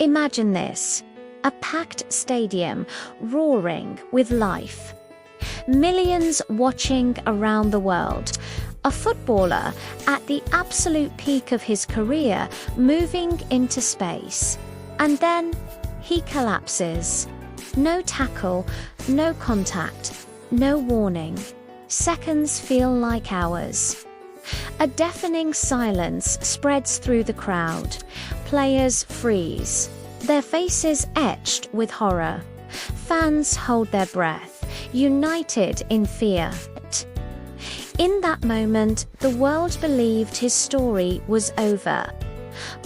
Imagine this: a packed stadium roaring with life. Millions watching around the world. A footballer at the absolute peak of his career moving into space. And then he collapses. No tackle, no contact, no warning. Seconds feel like hours. A deafening silence spreads through the crowd. Players freeze, their faces etched with horror. Fans hold their breath, united in fear. In that moment, the world believed his story was over.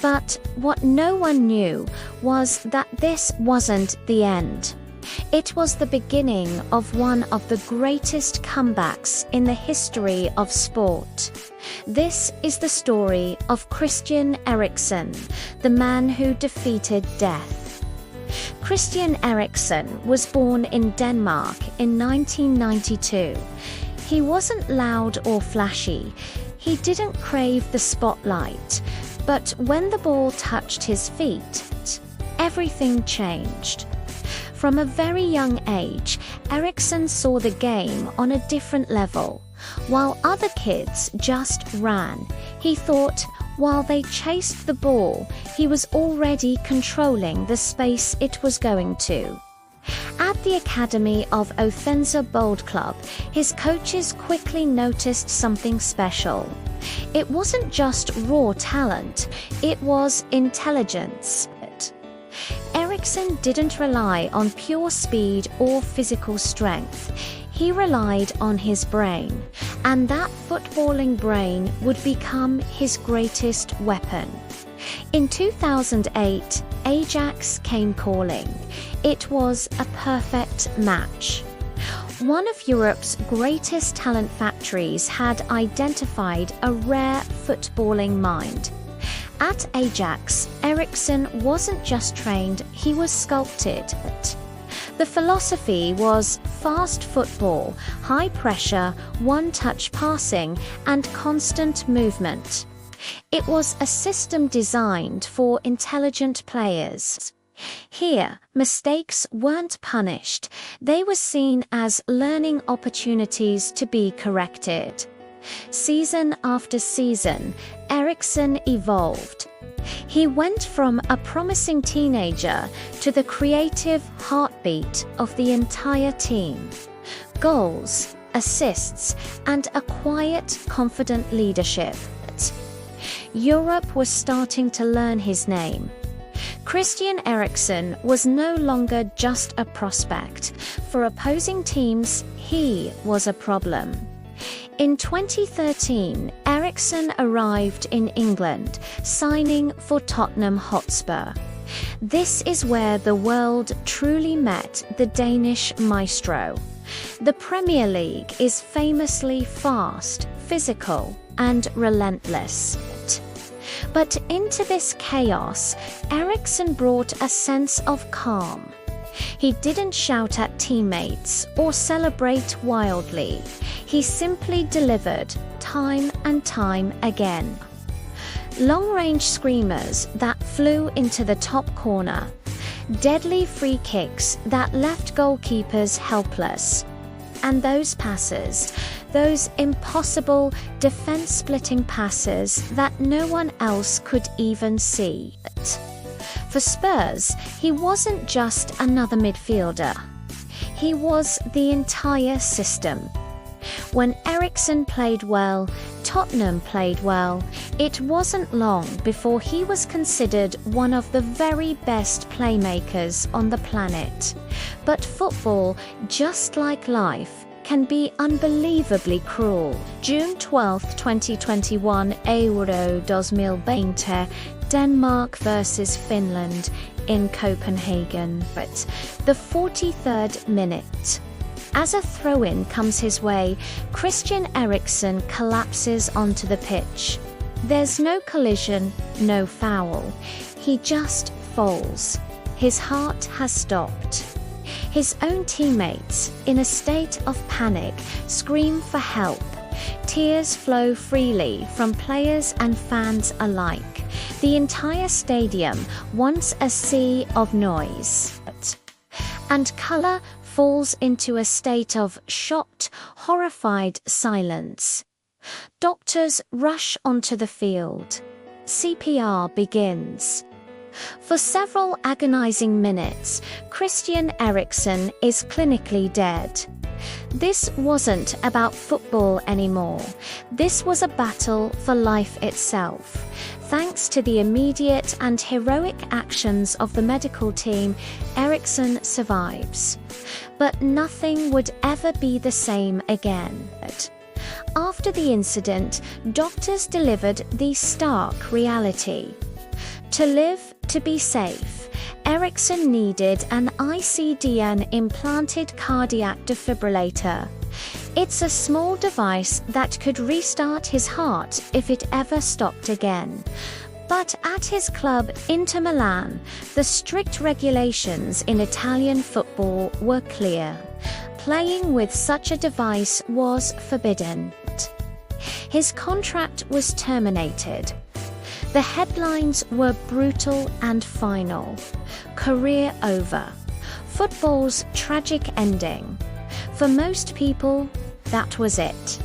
But what no one knew was that this wasn't the end. It was the beginning of one of the greatest comebacks in the history of sport. This is the story of Christian Eriksen, the man who defeated death. Christian Eriksen was born in Denmark in 1992. He wasn't loud or flashy. He didn't crave the spotlight. But when the ball touched his feet, everything changed. From a very young age, Eriksen saw the game on a different level. While other kids just ran, he thought while they chased the ball, he was already controlling the space it was going to. At the academy of Odense Bold Club, his coaches quickly noticed something special. It wasn't just raw talent, it was intelligence. Eriksen didn't rely on pure speed or physical strength. He relied on his brain, and that footballing brain would become his greatest weapon. In 2008, Ajax came calling. It was a perfect match. One of Europe's greatest talent factories had identified a rare footballing mind. At Ajax, Eriksen wasn't just trained, he was sculpted. The philosophy was fast football, high pressure, one-touch passing, and constant movement. It was a system designed for intelligent players. Here, mistakes weren't punished, they were seen as learning opportunities to be corrected. Season after season, Eriksen evolved. He went from a promising teenager to the creative heartbeat of the entire team. Goals, assists, and a quiet, confident leadership. Europe was starting to learn his name. Christian Eriksen was no longer just a prospect. For opposing teams, he was a problem. In 2013, Eriksen arrived in England, signing for Tottenham Hotspur. This is where the world truly met the Danish maestro. The Premier League is famously fast, physical, and relentless. But into this chaos, Eriksen brought a sense of calm. He didn't shout at teammates or celebrate wildly. He simply delivered, time and time again. Long-range screamers that flew into the top corner. Deadly free kicks that left goalkeepers helpless. And those passes, those impossible defense-splitting passes that no one else could even see. For Spurs, he wasn't just another midfielder. He was the entire system. When Eriksen played well, Tottenham played well. It wasn't long before he was considered one of the very best playmakers on the planet. But football, just like life, can be unbelievably cruel. June 12, 2021, Euro 2020, Denmark versus Finland in Copenhagen. But the 43rd minute. As a throw-in comes his way, Christian Eriksen collapses onto the pitch. There's no collision, no foul. He just falls. His heart has stopped. His own teammates, in a state of panic, scream for help. Tears flow freely from players and fans alike. The entire stadium, once a sea of noise and color, falls into a state of shocked, horrified silence. Doctors rush onto the field. CPR begins. For several agonizing minutes, Christian Eriksen is clinically dead. This wasn't about football anymore. This was a battle for life itself. Thanks to the immediate and heroic actions of the medical team, Eriksen survives. But nothing would ever be the same again. After the incident, doctors delivered the stark reality. To live, to be safe, Eriksen needed an ICD, implanted cardiac defibrillator. It's a small device that could restart his heart if it ever stopped again. But at his club, Inter Milan, the strict regulations in Italian football were clear. Playing with such a device was forbidden. His contract was terminated. The headlines were brutal and final. Career over. Football's tragic ending. For most people, that was it.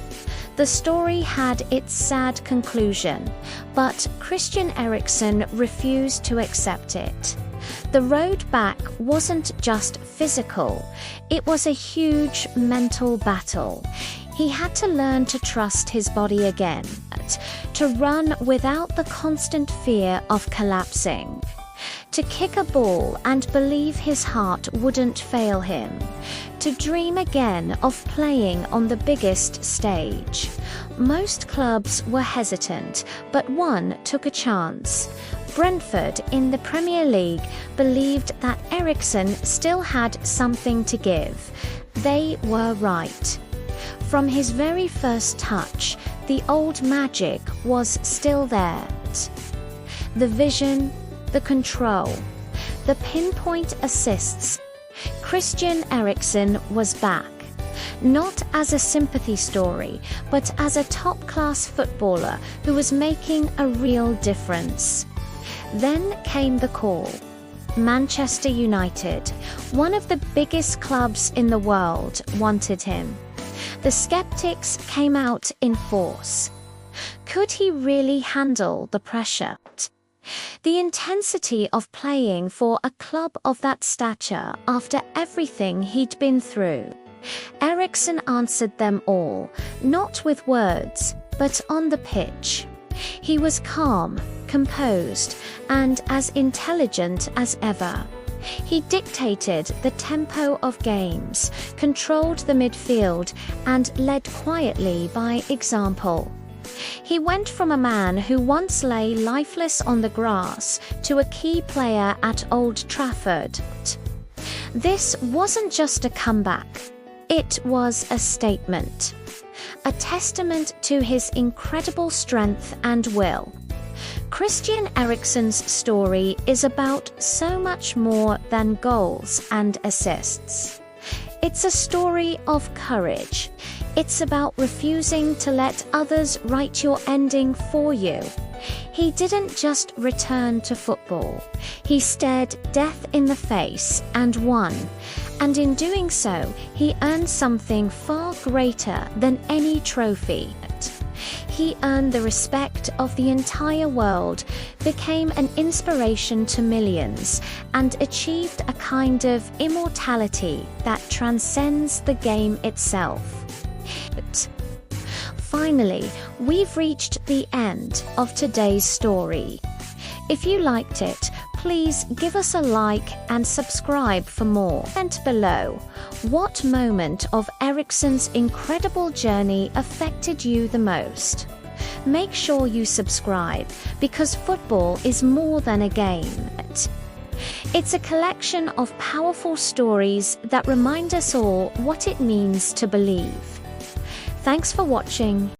The story had its sad conclusion, but Christian Eriksen refused to accept it. The road back wasn't just physical, it was a huge mental battle. He had to learn to trust his body again, to run without the constant fear of collapsing, to kick a ball and believe his heart wouldn't fail him, to dream again of playing on the biggest stage. Most clubs were hesitant, but one took a chance. Brentford in the Premier League believed that Eriksen still had something to give. They were right. From his very first touch, the old magic was still there. The vision, the control, the pinpoint assists. Christian Eriksen was back. Not as a sympathy story, but as a top-class footballer who was making a real difference. Then came the call. Manchester United, one of the biggest clubs in the world, wanted him. The skeptics came out in force. Could he really handle the pressure? The intensity of playing for a club of that stature after everything he'd been through. Eriksen answered them all, not with words, but on the pitch. He was calm, composed, and as intelligent as ever. He dictated the tempo of games, controlled the midfield, and led quietly by example. He went from a man who once lay lifeless on the grass to a key player at Old Trafford. This wasn't just a comeback. It was a statement, a testament to his incredible strength and will. Christian Eriksen's story is about so much more than goals and assists. It's a story of courage. It's about refusing to let others write your ending for you. He didn't just return to football. He stared death in the face and won. And in doing so, he earned something far greater than any trophy. He earned the respect of the entire world, became an inspiration to millions, and achieved a kind of immortality that transcends the game itself. Finally, we've reached the end of today's story. If you liked it, please give us a like and subscribe for more. Comment below, what moment of Eriksen's incredible journey affected you the most? Make sure you subscribe, because football is more than a game. It's a collection of powerful stories that remind us all what it means to believe. Thanks for watching.